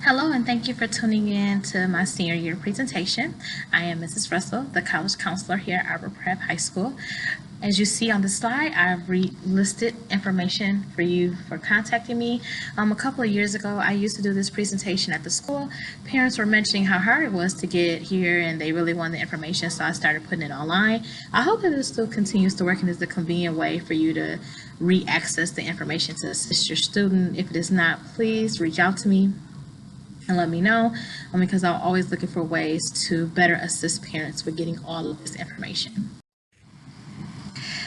Hello, and thank you for tuning in to my senior year presentation. I am Mrs. Russell, the college counselor here at Arbor Prep High School. As you see on the slide, I've listed information for you for contacting me. A couple of years ago, I used to do this presentation at the school. Parents were mentioning how hard it was to get here, and they really wanted the information, so I started putting it online. I hope that it still continues to work and is a convenient way for you to re-access the information to assist your student. If it is not, please reach out to me and let me know, because I'm always looking for ways to better assist parents with getting all of this information.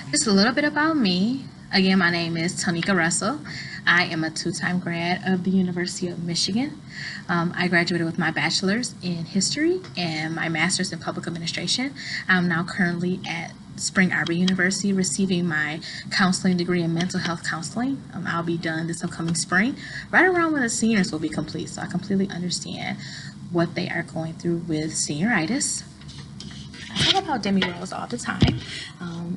Just a little bit about me. Again, my name is Tonika Russell. I am a two-time grad of the University of Michigan. I graduated with my bachelor's in history and my master's in public administration. I'm now currently at Spring Arbor University receiving my counseling degree in mental health counseling. I'll be done this upcoming spring, right around when the seniors will be complete, so I completely understand what they are going through with senioritis. I talk about Demi Rose all the time.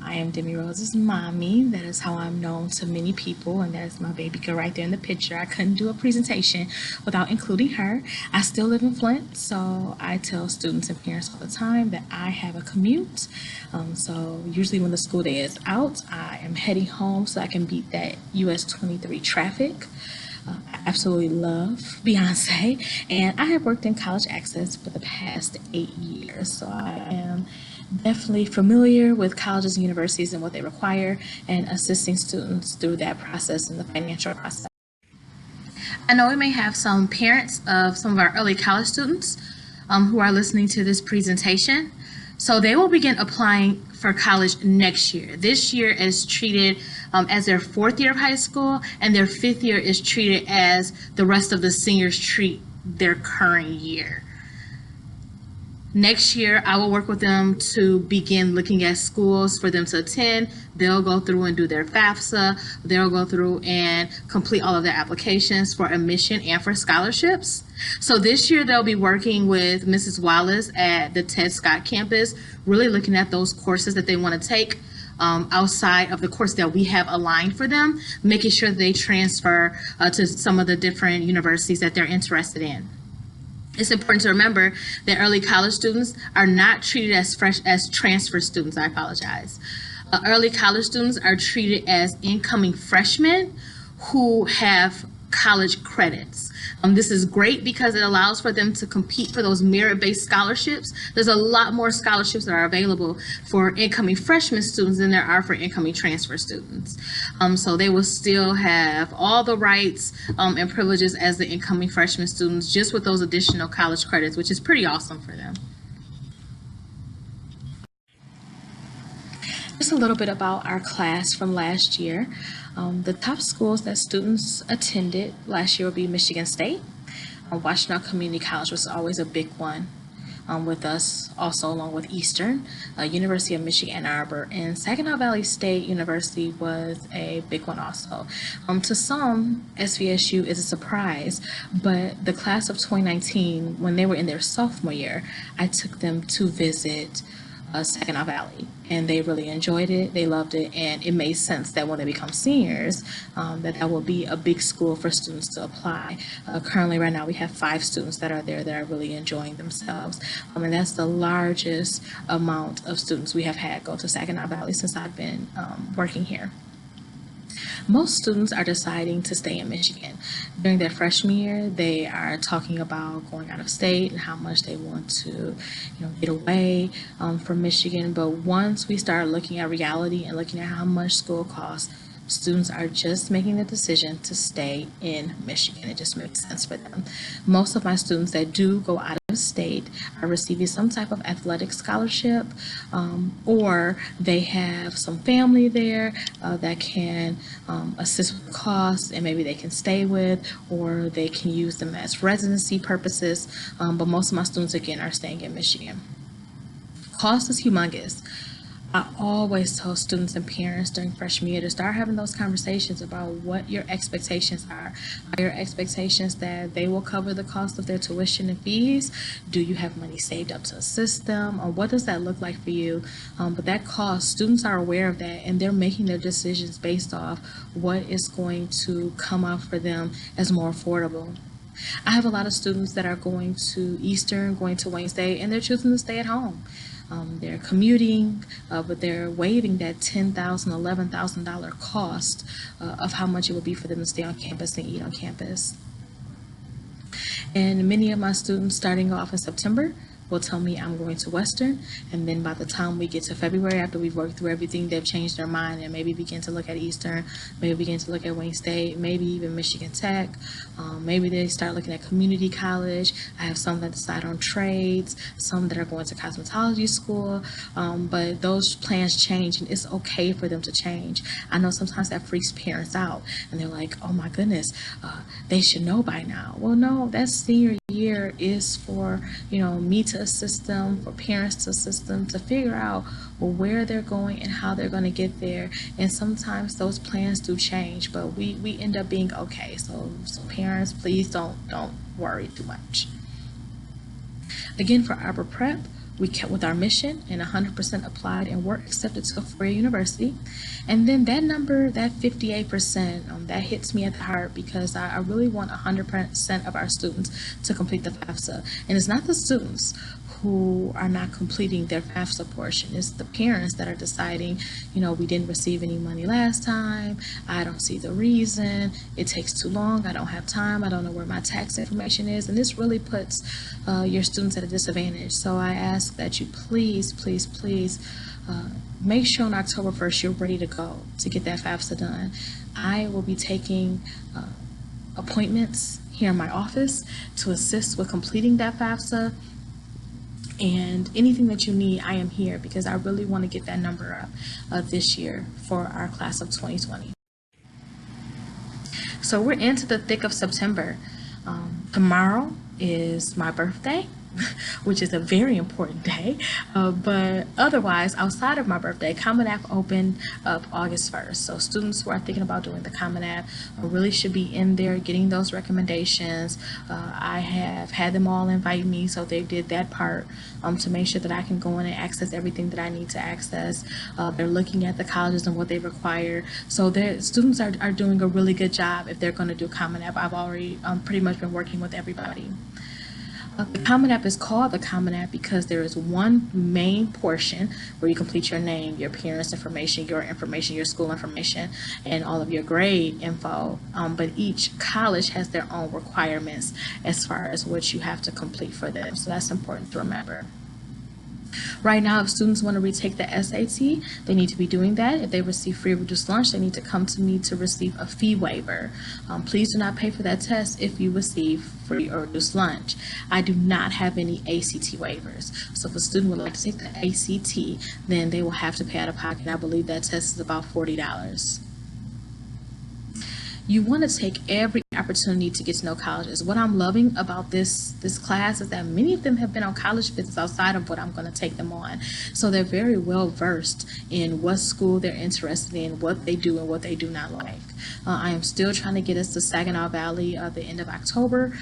I am Demi Rose's mommy. That is how I'm known to many people, and that is my baby girl right there in the picture. I couldn't do a presentation without including her. I still live in Flint, so I tell students and parents all the time that I have a commute. So usually when the school day is out, I am heading home so I can beat that US 23 traffic. I absolutely love Beyonce, and I have worked in college access for the past 8 years, so I am definitely familiar with colleges and universities and what they require and assisting students through that process and the financial process. I know we may have some parents of some of our early college students who are listening to this presentation. So they will begin applying for college next year. This year is treated as their 4th year of high school, and their 5th year is treated as the rest of the seniors treat their current year. Next year, I will work with them to begin looking at schools for them to attend. They'll go through and do their FAFSA. They'll go through and complete all of their applications for admission and for scholarships. So this year, they'll be working with Mrs. Wallace at the Ted Scott campus, really looking at those courses that they want to take outside of the course that we have aligned for them, making sure that they transfer to some of the different universities that they're interested in. It's important to remember that early college students are not treated as transfer students. I apologize. Early college students are treated as incoming freshmen who have college credits. This is great because it allows for them to compete for those merit-based scholarships. There's a lot more scholarships that are available for incoming freshman students than there are for incoming transfer students. So they will still have all the rights and privileges as the incoming freshman students, just with those additional college credits, which is pretty awesome for them. Just a little bit about our class from last year. The top schools that students attended last year would be Michigan State. Washtenaw Community College was always a big one with us, also along with Eastern, University of Michigan Ann Arbor, and Saginaw Valley State University was a big one also. To some, SVSU is a surprise, but the class of 2019, when they were in their sophomore year, I took them to visit Saginaw Valley, and they really enjoyed it. They loved it, and it made sense that when they become seniors, that will be a big school for students to apply. Currently, right now, we have 5 students that are there that are really enjoying themselves, and that's the largest amount of students we have had go to Saginaw Valley since I've been working here. Most students are deciding to stay in Michigan. During their freshman year, they are talking about going out of state and how much they want to, get away from Michigan. But once we start looking at reality and looking at how much school costs, students are just making the decision to stay in Michigan. It just makes sense for them. Most of my students that do go out of state are receiving some type of athletic scholarship, or they have some family there that can assist with costs, and maybe they can stay with, or they can use them as residency purposes. But most of my students, again, are staying in Michigan. Cost is humongous. I always tell students and parents during freshman year to start having those conversations about what your expectations are. Are your expectations that they will cover the cost of their tuition and fees? Do you have money saved up to assist them? Or what does that look like for you? But that cost, students are aware of that, and they're making their decisions based off what is going to come out for them as more affordable. I have a lot of students that are going to Eastern, going to Wayne State, and they're choosing to stay at home. They're commuting, but they're waiving that $10,000, $11,000 cost of how much it would be for them to stay on campus and eat on campus. And many of my students starting off in September will tell me I'm going to Western, and then by the time we get to February, after we've worked through everything, they've changed their mind and maybe begin to look at Eastern, maybe begin to look at Wayne State, maybe even Michigan Tech, maybe they start looking at community college. I have some that decide on trades, some that are going to cosmetology school, but those plans change, and it's okay for them to change. I know sometimes that freaks parents out, and they're like, oh my goodness, they should know by now. Well, no, that's senior year is for, me to assist them, for parents to assist them to figure out where they're going and how they're going to get there. And sometimes those plans do change, but we end up being okay. So parents, please don't worry too much. Again, for Arbor Prep, we kept with our mission and 100% applied and were accepted to a four-year university. And then that number, that 58%, that hits me at the heart because I really want 100% of our students to complete the FAFSA. And it's not the students who are not completing their FAFSA portion. It's the parents that are deciding, we didn't receive any money last time, I don't see the reason, it takes too long, I don't have time, I don't know where my tax information is, and this really puts your students at a disadvantage. So I ask that you please make sure on October 1st you're ready to go to get that FAFSA done. I will be taking appointments here in my office to assist with completing that FAFSA. And anything that you need, I am here because I really want to get that number up this year for our class of 2020. So we're into the thick of September. Tomorrow is my birthday, which is a very important day, but otherwise, outside of my birthday, Common App opened up August 1st. So students who are thinking about doing the Common App really should be in there getting those recommendations. I have had them all invite me, so they did that part to make sure that I can go in and access everything that I need to access. They're looking at the colleges and what they require. So their students are doing a really good job if they're going to do Common App. I've already pretty much been working with everybody. The Common App is called the Common App because there is one main portion where you complete your name, your parents' information, your school information, and all of your grade info. But each college has their own requirements as far as what you have to complete for them. So that's important to remember. Right now, if students want to retake the SAT, they need to be doing that. If they receive free or reduced lunch, they need to come to me to receive a fee waiver. Please do not pay for that test if you receive free or reduced lunch. I do not have any ACT waivers. So if a student would like to take the ACT, then they will have to pay out of pocket. I believe that test is about $40. You want to take every opportunity to get to know colleges. What I'm loving about this class is that many of them have been on college visits outside of what I'm going to take them on. So they're very well versed in what school they're interested in, what they do and what they do not like. I am still trying to get us to Saginaw Valley at the end of October.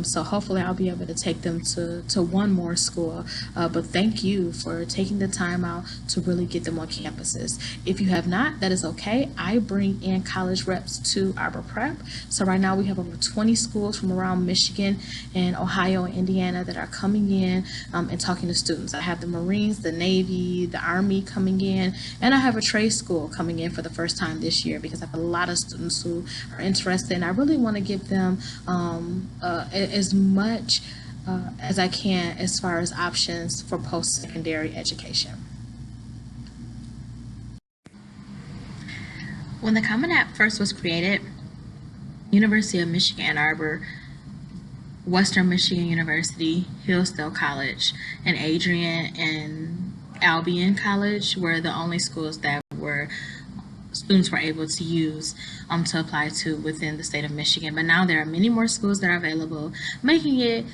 So hopefully I'll be able to take them to one more school. But thank you for taking the time out to really get them on campuses. If you have not, that is okay. I bring in college reps to Arbor Prep. So right now we have over 20 schools from around Michigan and Ohio and Indiana that are coming in and talking to students. I have the Marines, the Navy, the Army coming in, and I have a trade school coming in for the first time this year because I have a lot of students who are interested, and I really want to give them as much as I can as far as options for post-secondary education. When the Common App first was created, University of Michigan Ann Arbor, Western Michigan University, Hillsdale College, and Adrian and Albion College were the only schools that students were able to use to apply to within the state of Michigan. But now there are many more schools that are available, making it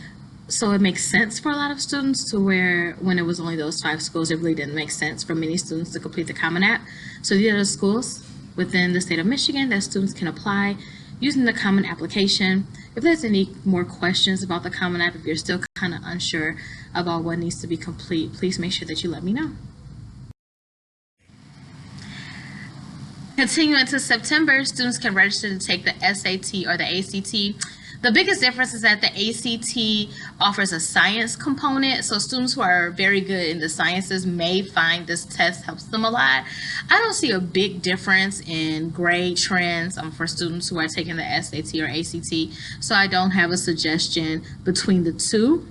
so it makes sense for a lot of students to where when it was only those 5 schools, it really didn't make sense for many students to complete the Common App. So these are the schools within the state of Michigan that students can apply using the Common Application. If there's any more questions about the Common App, if you're still kind of unsure about what needs to be complete, please make sure that you let me know. Continuing to September, students can register to take the SAT or the ACT. The biggest difference is that the ACT offers a science component, so students who are very good in the sciences may find this test helps them a lot. I don't see a big difference in grade trends for students who are taking the SAT or ACT, so I don't have a suggestion between the two.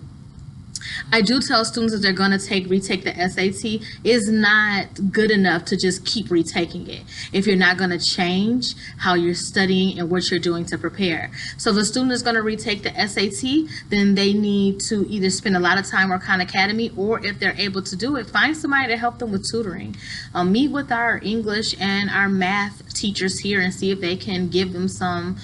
I do tell students that they're going to retake the SAT is not good enough to just keep retaking it if you're not going to change how you're studying and what you're doing to prepare. So if a student is going to retake the SAT, then they need to either spend a lot of time on Khan Academy, or if they're able to do it, find somebody to help them with tutoring. Meet with our English and our math teachers here and see if they can give them some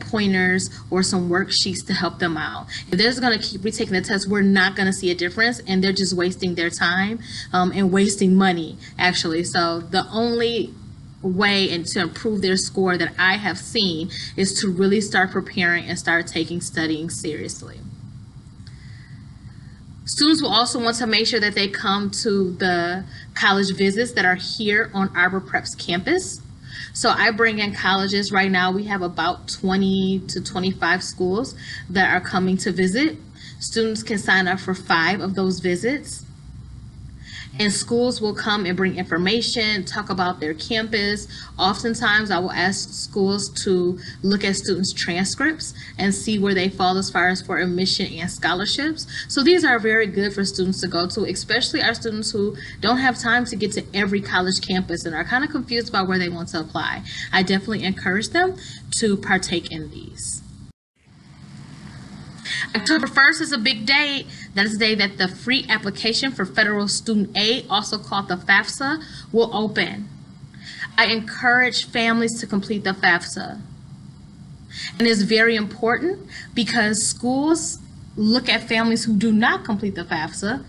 pointers or some worksheets to help them out. If they're just going to keep retaking the test, we're not going to see a difference, and they're just wasting their time and wasting money, actually. So the only way and to improve their score that I have seen is to really start preparing and start taking studying seriously. Students will also want to make sure that they come to the college visits that are here on Arbor Prep's campus. So I bring in colleges. Right now we have about 20 to 25 schools that are coming to visit. Students can sign up for 5 of those visits. And schools will come and bring information, talk about their campus. Oftentimes I will ask schools to look at students' transcripts and see where they fall as far as for admission and scholarships. So these are very good for students to go to, especially our students who don't have time to get to every college campus and are kind of confused about where they want to apply. I definitely encourage them to partake in these. October 1st is a big day. That is the day that the free application for federal student aid, also called the FAFSA, will open. I encourage families to complete the FAFSA. And it's very important because schools look at families who do not complete the FAFSA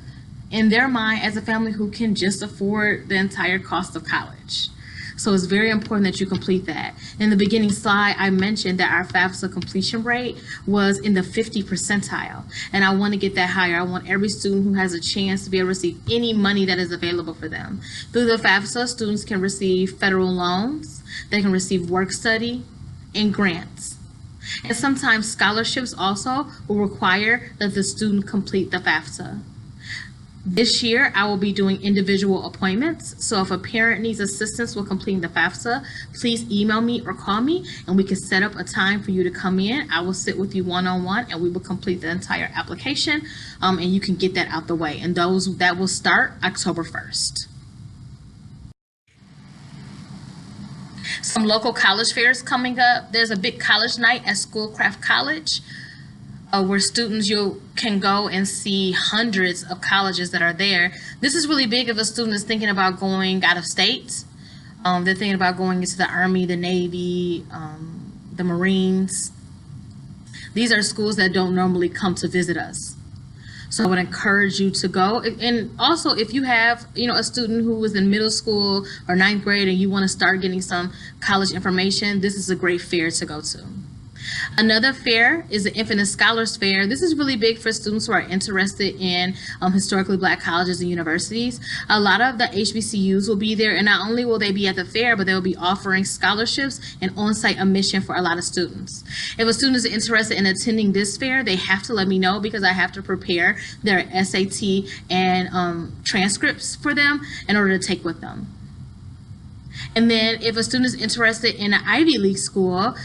in their mind as a family who can just afford the entire cost of college. So it's very important that you complete that. In the beginning slide, I mentioned that our FAFSA completion rate was in the 50 percentile, and I want to get that higher. I want every student who has a chance to be able to receive any money that is available for them. Through the FAFSA, students can receive federal loans, they can receive work study, and grants. And sometimes scholarships also will require that the student complete the FAFSA. This year, I will be doing individual appointments. So if a parent needs assistance with completing the FAFSA, please email me or call me and we can set up a time for you to come in. I will sit with you one-on-one and we will complete the entire application and you can get that out the way. And that will start October 1st. Some local college fairs coming up. There's a big college night at Schoolcraft College, where students can go and see hundreds of colleges that are there. This is really big if a student is thinking about going out of state. They're thinking about going into the Army, the Navy, the Marines. These are schools that don't normally come to visit us. So I would encourage you to go. And also, if you have, a student who was in middle school or 9th grade and you want to start getting some college information, this is a great fair to go to. Another fair is the Infinite Scholars Fair. This is really big for students who are interested in historically Black colleges and universities. A lot of the HBCUs will be there, and not only will they be at the fair, but they will be offering scholarships and on-site admission for a lot of students. If a student is interested in attending this fair, they have to let me know because I have to prepare their SAT and transcripts for them in order to take with them. And then if a student is interested in an Ivy League school,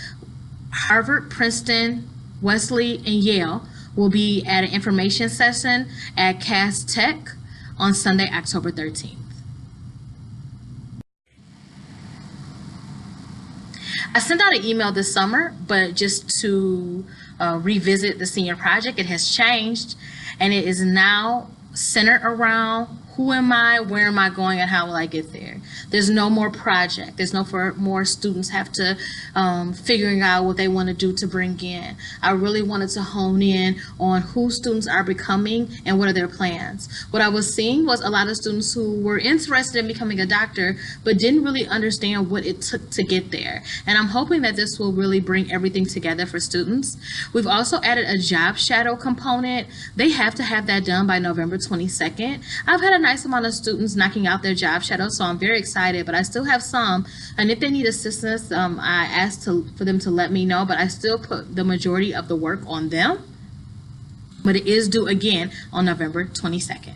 Harvard, Princeton, Wesley, and Yale will be at an information session at Cass Tech on Sunday, October 13th. I sent out an email this summer, but just to revisit the senior project, it has changed, and it is now centered around who am I, where am I going, and how will I get there. There's no more project. There's no more students have to figuring out what they want to do to bring in. I really wanted to hone in on who students are becoming and what are their plans. What I was seeing was a lot of students who were interested in becoming a doctor but didn't really understand what it took to get there. And I'm hoping that this will really bring everything together for students. We've also added a job shadow component. They have to have that done by November 22nd. I've had an nice amount of students knocking out their job shadows, so I'm very excited, but I still have some, and if they need assistance, I asked for them to let me know, but I still put the majority of the work on them. But it is due again on November 22nd.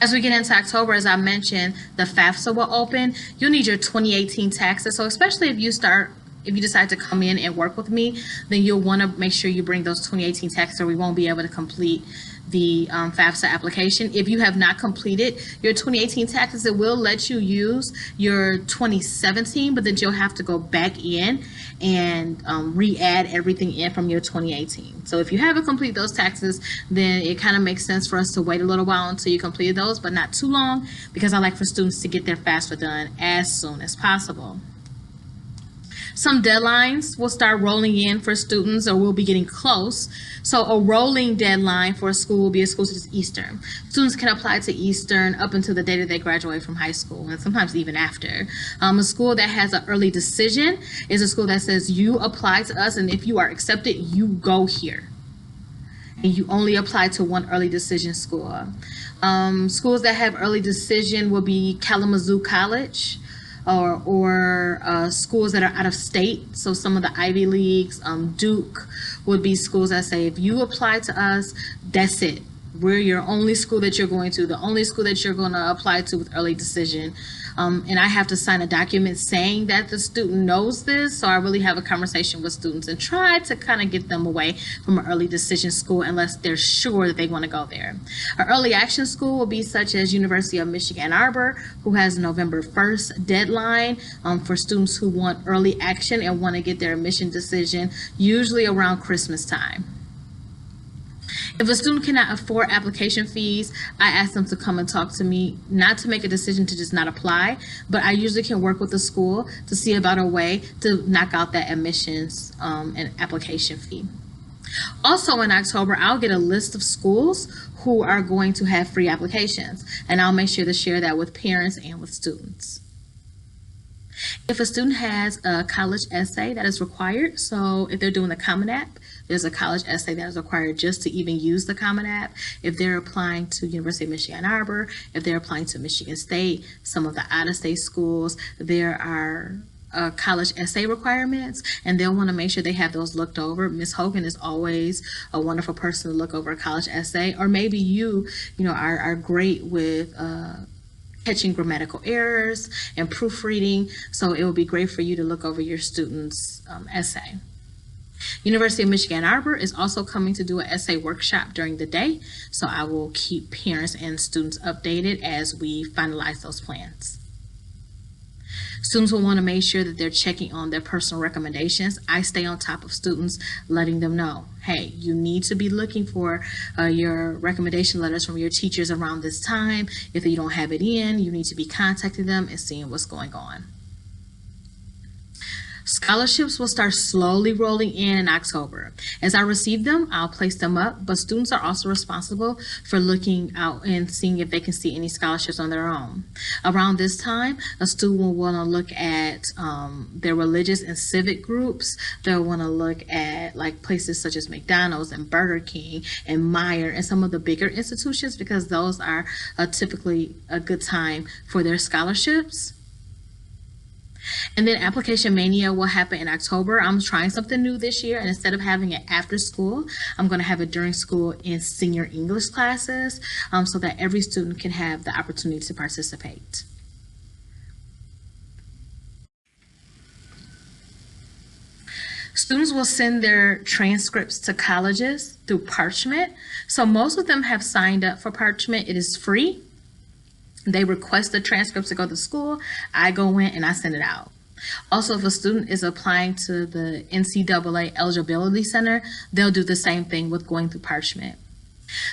As we get into October, as I mentioned, the FAFSA will open. You'll need your 2018 taxes. So especially if you decide to come in and work with me, then you'll want to make sure you bring those 2018 taxes, or we won't be able to complete the FAFSA application. If you have not completed your 2018 taxes, it will let you use your 2017, but then you'll have to go back in and re-add everything in from your 2018. So if you haven't completed those taxes, then it kind of makes sense for us to wait a little while until you complete those, but not too long, because I like for students to get their FAFSA done as soon as possible. Some deadlines will start rolling in for students, or will be getting close. So a rolling deadline for a school will be a school such as Eastern. Students can apply to Eastern up until the day that they graduate from high school, and sometimes even after. A school that has an early decision is a school that says you apply to us, and if you are accepted, you go here. And you only apply to one early decision school. Schools that have early decision will be Kalamazoo College, or schools that are out of state. So some of the Ivy Leagues, Duke would be schools that say, if you apply to us, that's it. We're your only school that you're going to, the only school that you're going to apply to with early decision. And I have to sign a document saying that the student knows this. So I really have a conversation with students and try to kind of get them away from an early decision school unless they're sure that they want to go there. An early action school will be such as University of Michigan Ann Arbor, who has November 1st deadline for students who want early action and want to get their admission decision usually around Christmas time. If a student cannot afford application fees, I ask them to come and talk to me, not to make a decision to just not apply, but I usually can work with the school to see about a way to knock out that admissions and application fee. Also in October, I'll get a list of schools who are going to have free applications, and I'll make sure to share that with parents and with students. If a student has a college essay that is required, so if they're doing the Common App, there's a college essay that is required just to even use the Common App. If they're applying to University of Michigan Ann Arbor, if they're applying to Michigan State, some of the out-of-state schools, there are college essay requirements, and they'll want to make sure they have those looked over. Ms. Hogan is always a wonderful person to look over a college essay, or maybe you are great with catching grammatical errors and proofreading, so it would be great for you to look over your student's essay. University of Michigan Ann Arbor is also coming to do an essay workshop during the day, so I will keep parents and students updated as we finalize those plans. Students will want to make sure that they're checking on their personal recommendations. I stay on top of students, letting them know, hey, you need to be looking for your recommendation letters from your teachers around this time. If you don't have it in, you need to be contacting them and seeing what's going on. Scholarships will start slowly rolling in October. As I receive them, I'll place them up, but students are also responsible for looking out and seeing if they can see any scholarships on their own. Around this time, a student will want to look at their religious and civic groups. They'll want to look at like places such as McDonald's and Burger King and Meijer and some of the bigger institutions, because those are typically a good time for their scholarships. And then application mania will happen in October. I'm trying something new this year, and instead of having it after school, I'm going to have it during school in senior English classes, so that every student can have the opportunity to participate. Students will send their transcripts to colleges through Parchment. So most of them have signed up for Parchment. It is free. They request the transcripts to go to school. I go in and I send it out. Also, if a student is applying to the NCAA Eligibility Center, they'll do the same thing with going through Parchment.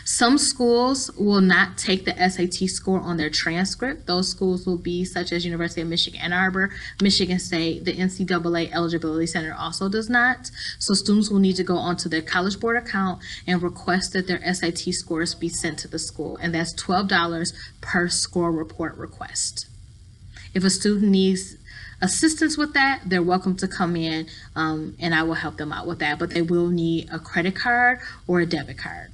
Some schools will not take the SAT score on their transcript. Those schools will be such as University of Michigan Ann Arbor, Michigan State. The NCAA Eligibility Center also does not. So students will need to go onto their College Board account and request that their SAT scores be sent to the school. And that's $12 per score report request. If a student needs assistance with that, they're welcome to come in and I will help them out with that. But they will need a credit card or a debit card.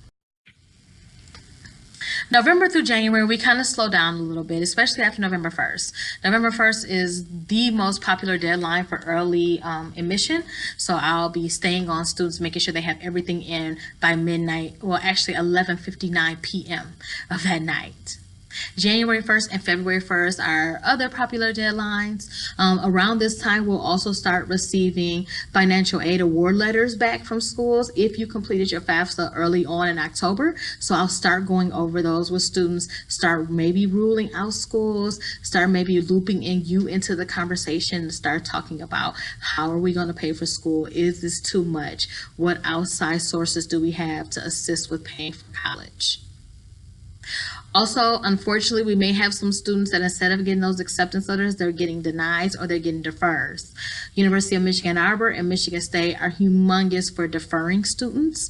November through January, we kind of slow down a little bit, especially after November 1st. November 1st is the most popular deadline for early admission. So I'll be staying on students, making sure they have everything in by midnight, well, actually 11:59 p.m. of that night. January 1st and February 1st are other popular deadlines. Around this time, we'll also start receiving financial aid award letters back from schools if you completed your FAFSA early on in October. So I'll start going over those with students, start maybe ruling out schools, start maybe looping in you into the conversation, start talking about how are we going to pay for school? Is this too much? What outside sources do we have to assist with paying for college? Also, unfortunately, we may have some students that instead of getting those acceptance letters, they're getting denies or they're getting defers. University of Michigan Ann Arbor and Michigan State are humongous for deferring students.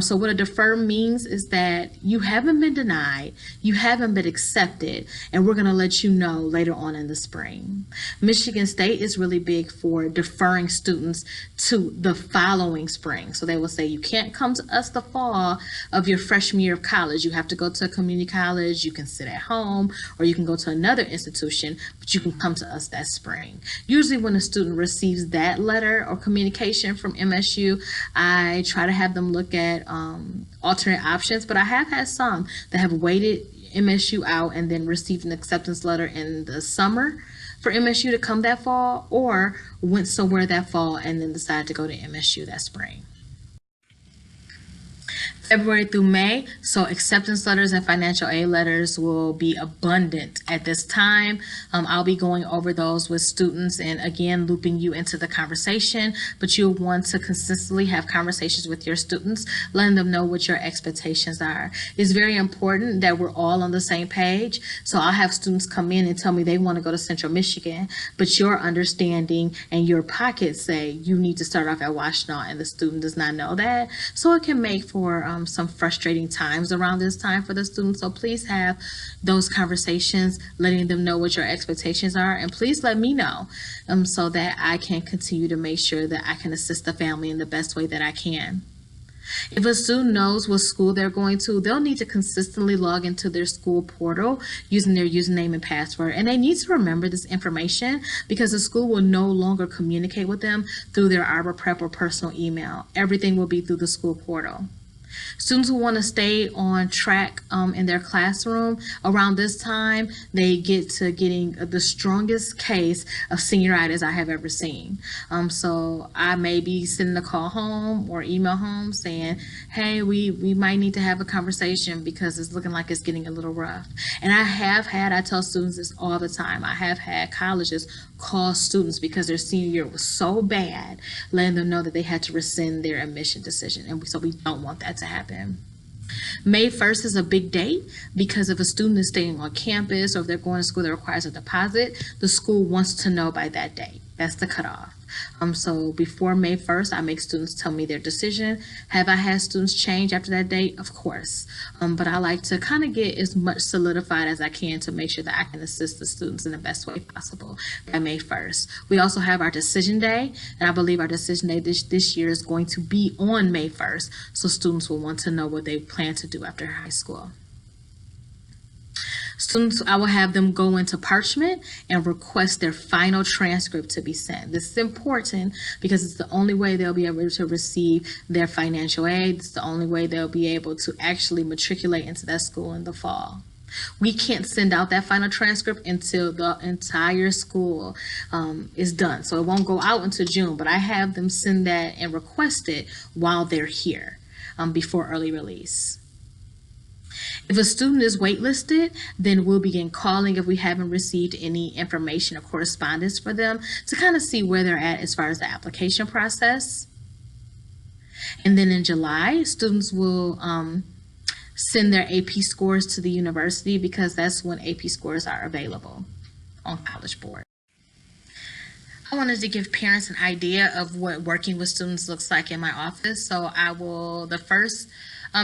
So what a defer means is that you haven't been denied, you haven't been accepted, and we're going to let you know later on in the spring. Michigan State is really big for deferring students to the following spring. So they will say, you can't come to us the fall of your freshman year of college. You have to go to a community college. You can sit at home, or you can go to another institution, but you can come to us that spring. Usually when a student receives that letter or communication from MSU, I try to have them look at alternate options, but I have had some that have waited MSU out and then received an acceptance letter in the summer for MSU to come that fall, or went somewhere that fall and then decided to go to MSU that spring. February through May, so acceptance letters and financial aid letters will be abundant at this time. I'll be going over those with students and again looping you into the conversation, but you'll want to consistently have conversations with your students, letting them know what your expectations are. It's very important that we're all on the same page. So I'll have students come in and tell me they want to go to Central Michigan, but your understanding and your pockets say you need to start off at Washtenaw, and the student does not know that. So it can make for some frustrating times around this time for the students. So please have those conversations, letting them know what your expectations are, and please let me know so that I can continue to make sure that I can assist the family in the best way that I can. If a student knows what school they're going to, they'll need to consistently log into their school portal using their username and password. And they need to remember this information because the school will no longer communicate with them through their Arbor Prep or personal email. Everything will be through the school portal. Students who want to stay on track in their classroom, around this time, they get to getting the strongest case of senioritis I have ever seen. So I may be sending a call home or email home saying, hey, we might need to have a conversation because it's looking like it's getting a little rough. And I tell students this all the time, I have had colleges call students because their senior year was so bad, letting them know that they had to rescind their admission decision. And so we don't want that to happen. May 1st is a big date because if a student is staying on campus or if they're going to school that requires a deposit, the school wants to know by that date. That's the cutoff. So before May 1st, I make students tell me their decision. Have I had students change after that date? Of course. But I like to kind of get as much solidified as I can to make sure that I can assist the students in the best way possible by May 1st. We also have our decision day, and I believe our decision day this year is going to be on May 1st, so students will want to know what they plan to do after high school. Students, I will have them go into Parchment and request their final transcript to be sent. This is important because it's the only way they'll be able to receive their financial aid. It's the only way they'll be able to actually matriculate into that school in the fall. We can't send out that final transcript until the entire school is done. So it won't go out until June, but I have them send that and request it while they're here before early release. If a student is waitlisted, then we'll begin calling if we haven't received any information or correspondence for them to kind of see where they're at as far as the application process. And then in July, students will send their AP scores to the university because that's when AP scores are available on College Board. I wanted to give parents an idea of what working with students looks like in my office. So the first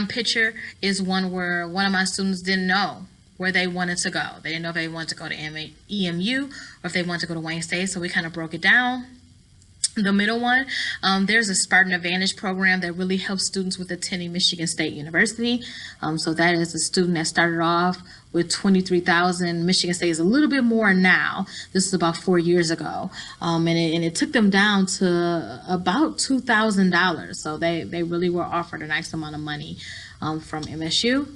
picture is one where one of my students didn't know where they wanted to go. They didn't know if they wanted to go to EMU or if they wanted to go to Wayne State, so we kind of broke it down. The middle one, there's a Spartan Advantage program that really helps students with attending Michigan State University. So that is a student that started off with 23,000. Michigan State is a little bit more now. This is about 4 years ago. And it took them down to about $2,000. So they really were offered a nice amount of money from MSU.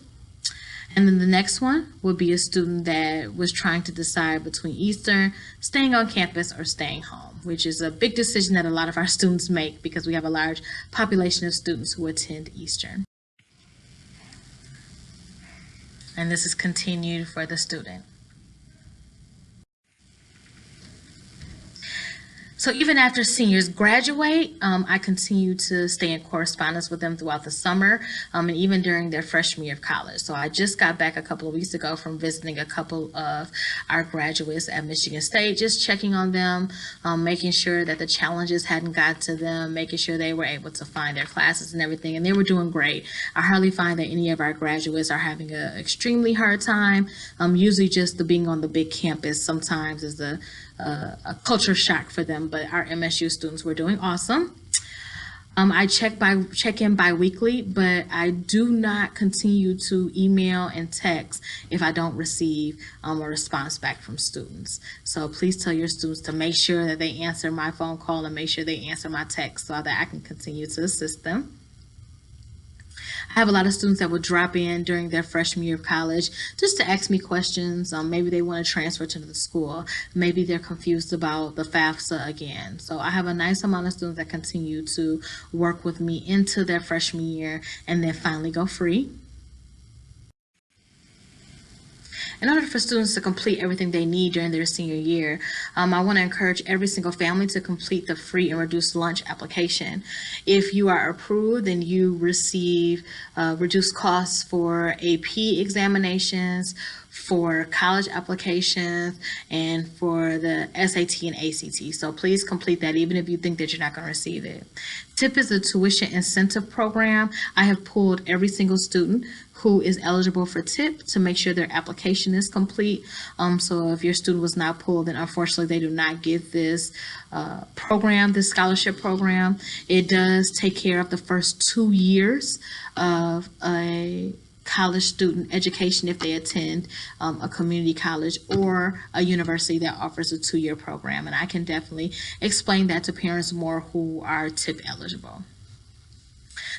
And then the next one would be a student that was trying to decide between Eastern, staying on campus, or staying home, which is a big decision that a lot of our students make because we have a large population of students who attend Eastern. And this is continued for the student. So even after seniors graduate, I continue to stay in correspondence with them throughout the summer and even during their freshman year of college. So I just got back a couple of weeks ago from visiting a couple of our graduates at Michigan State, just checking on them, making sure that the challenges hadn't got to them, making sure they were able to find their classes and everything, and they were doing great. I hardly find that any of our graduates are having an extremely hard time. Usually just the being on the big campus sometimes is a culture shock for them, but our MSU students were doing awesome. I check in bi-weekly, but I do not continue to email and text if I don't receive a response back from students. So please tell your students to make sure that they answer my phone call and make sure they answer my text so that I can continue to assist them. I have a lot of students that will drop in during their freshman year of college just to ask me questions. Maybe they want to transfer to the school. Maybe they're confused about the FAFSA again. So I have a nice amount of students that continue to work with me into their freshman year and then finally go free. In order for students to complete everything they need during their senior year, I want to encourage every single family to complete the free and reduced lunch application. If you are approved, then you receive reduced costs for AP examinations, for college applications, and for the SAT and ACT. So please complete that even if you think that you're not going to receive it. TIP is a tuition incentive program. I have pulled every single student who is eligible for TIP to make sure their application is complete. So if your student was not pulled, then unfortunately they do not get this program, this scholarship program. It does take care of the first 2 years of a college student education if they attend a community college or a university that offers a 2-year program. And I can definitely explain that to parents more who are TIP eligible.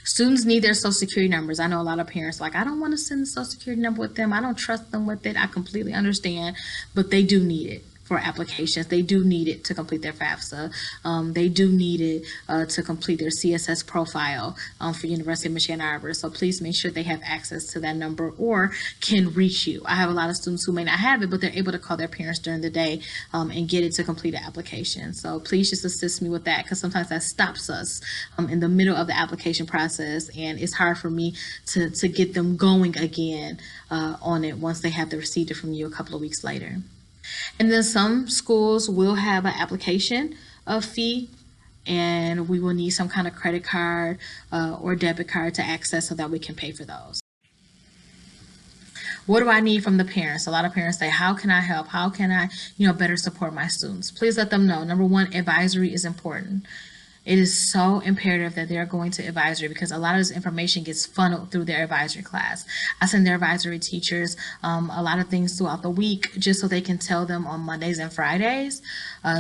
Students need their social security numbers. I know a lot of parents are like, I don't want to send the social security number with them. I don't trust them with it. I completely understand, but they do need it for applications. They do need it to complete their FAFSA. They do need it to complete their CSS profile for University of Michigan Ann Arbor. So please make sure they have access to that number or can reach you. I have a lot of students who may not have it, but they're able to call their parents during the day and get it to complete an application. So please just assist me with that because sometimes that stops us in the middle of the application process, and it's hard for me to get them going again on it once they have received it from you a couple of weeks later. And then some schools will have an application fee, and we will need some kind of credit card or debit card to access so that we can pay for those. What do I need from the parents? A lot of parents say, how can I help? How can I, better support my students? Please let them know. Number one, advisory is important. It is so imperative that they're going to advisory because a lot of this information gets funneled through their advisory class. I send their advisory teachers a lot of things throughout the week just so they can tell them on Mondays and Fridays.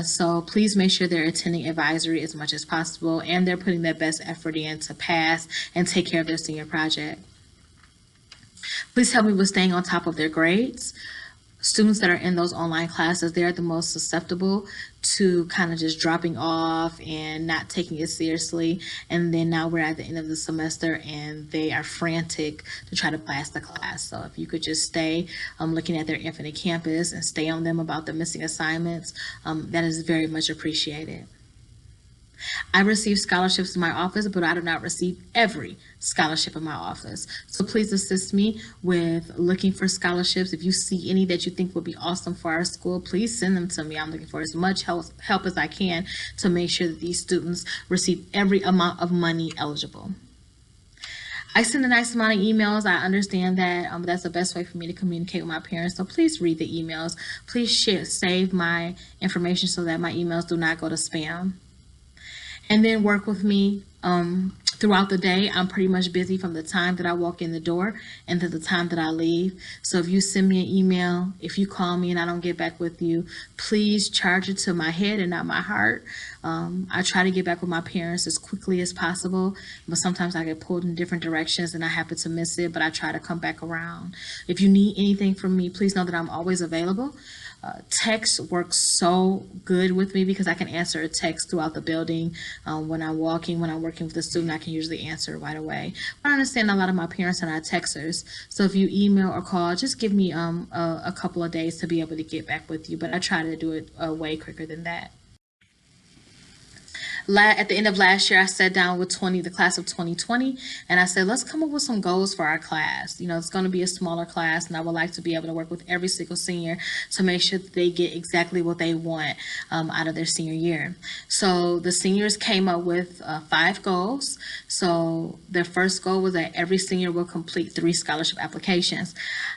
So please make sure they're attending advisory as much as possible and they're putting their best effort in to pass and take care of their senior project. Please help me with staying on top of their grades. Students that are in those online classes, they're the most susceptible to kind of just dropping off and not taking it seriously. And then now we're at the end of the semester and they are frantic to try to pass the class. So if you could just stay looking at their Infinite Campus and stay on them about the missing assignments, that is very much appreciated. I receive scholarships in my office, but I do not receive every scholarship in my office. So please assist me with looking for scholarships. If you see any that you think would be awesome for our school, please send them to me. I'm looking for as much help as I can to make sure that these students receive every amount of money eligible. I send a nice amount of emails. I understand that that's the best way for me to communicate with my parents. So please read the emails. Please save my information so that my emails do not go to spam. and then work with me throughout the day. I'm pretty much busy from the time that I walk in the door and to the time that I leave. So if you send me an email, if you call me and I don't get back with you, please charge it to my head and not my heart. I try to get back with my parents as quickly as possible, but sometimes I get pulled in different directions and I happen to miss it, but I try to come back around. If you need anything from me, please know that I'm always available. Text works so good with me because I can answer a text throughout the building. When I'm walking, when I'm working with a student, I can usually answer right away. But I understand a lot of my parents are not texters, so if you email or call, just give me a couple of days to be able to get back with you, but I try to do it way quicker than that. At the end of last year, I sat down with the class of 2020, and I said, let's come up with some goals for our class. You know, it's going to be a smaller class, and I would like to be able to work with every single senior to make sure that they get exactly what they want out of their senior year. So the seniors came up with 5 goals. So their first goal was that every senior will complete 3 scholarship applications.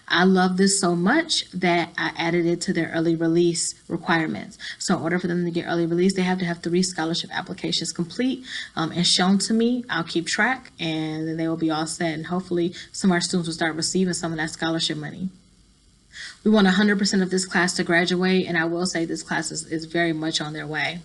I love this so much that I added it to their early release requirements. So in order for them to get early release, they have to have 3 scholarship applications complete and shown to me. I'll keep track, and then they will be all set, and hopefully some of our students will start receiving some of that scholarship money. We want 100% of this class to graduate, and I will say this class is very much on their way.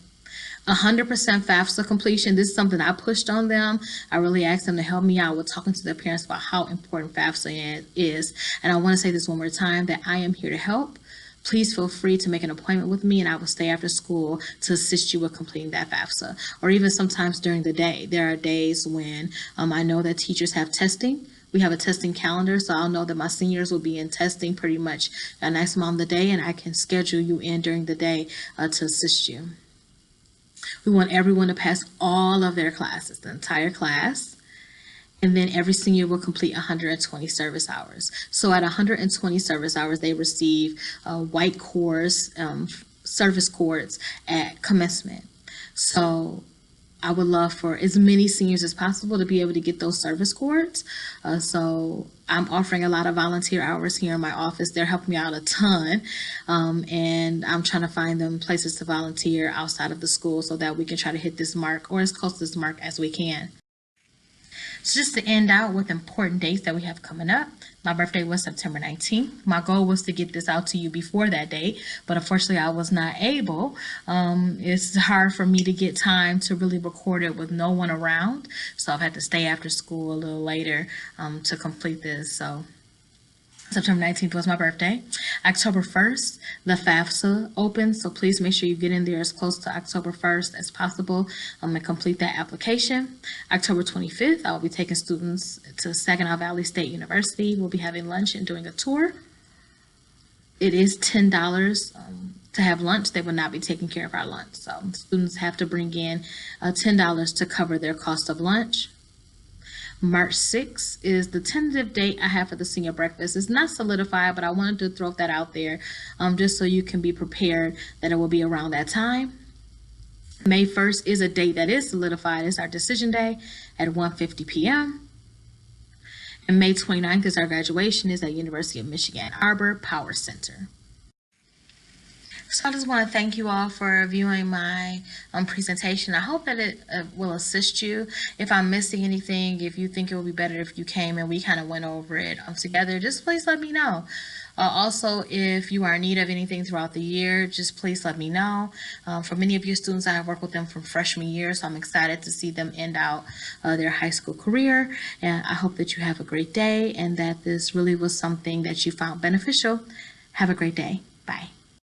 100% FAFSA completion. This is something I pushed on them. I really asked them to help me out with talking to their parents about how important FAFSA is. And I want to say this one more time, that I am here to help. Please feel free to make an appointment with me, and I will stay after school to assist you with completing that FAFSA. Or even sometimes during the day. There are days when I know that teachers have testing. We have a testing calendar, so I'll know that my seniors will be in testing pretty much a nice amount of the day, and I can schedule you in during the day to assist you. We want everyone to pass all of their classes, the entire class. And then every senior will complete 120 service hours. So at 120 service hours, they receive white cords, service cords at commencement. So I would love for as many seniors as possible to be able to get those service cords. So I'm offering a lot of volunteer hours here in my office. They're helping me out a ton. And I'm trying to find them places to volunteer outside of the school so that we can try to hit this mark, or as close to this mark as we can. So just to end out with important dates that we have coming up, my birthday was September 19th. My goal was to get this out to you before that date, but unfortunately I was not able. It's hard for me to get time to really record it with no one around, so I've had to stay after school a little later to complete this. So September 19th was my birthday. October 1st, the FAFSA opens, so please make sure you get in there as close to October 1st as possible and complete that application. October 25th, I will be taking students to Saginaw Valley State University. We'll be having lunch and doing a tour. It is $10 to have lunch. They will not be taking care of our lunch, so students have to bring in $10 to cover their cost of lunch. March 6th is the tentative date I have for the senior breakfast. It's not solidified, but I wanted to throw that out there just so you can be prepared that it will be around that time. May 1st is a date that is solidified. It's our decision day at 1:50 p.m. And May 29th is our graduation. Is at University of Michigan Ann Arbor Power Center. So I just want to thank you all for viewing my presentation. I hope that it will assist you. If I'm missing anything, if you think it would be better if you came and we kind of went over it together, just please let me know. Also, if you are in need of anything throughout the year, just please let me know. For many of your students, I have worked with them from freshman year, so I'm excited to see them end out their high school career. And I hope that you have a great day and that this really was something that you found beneficial. Have a great day. Bye.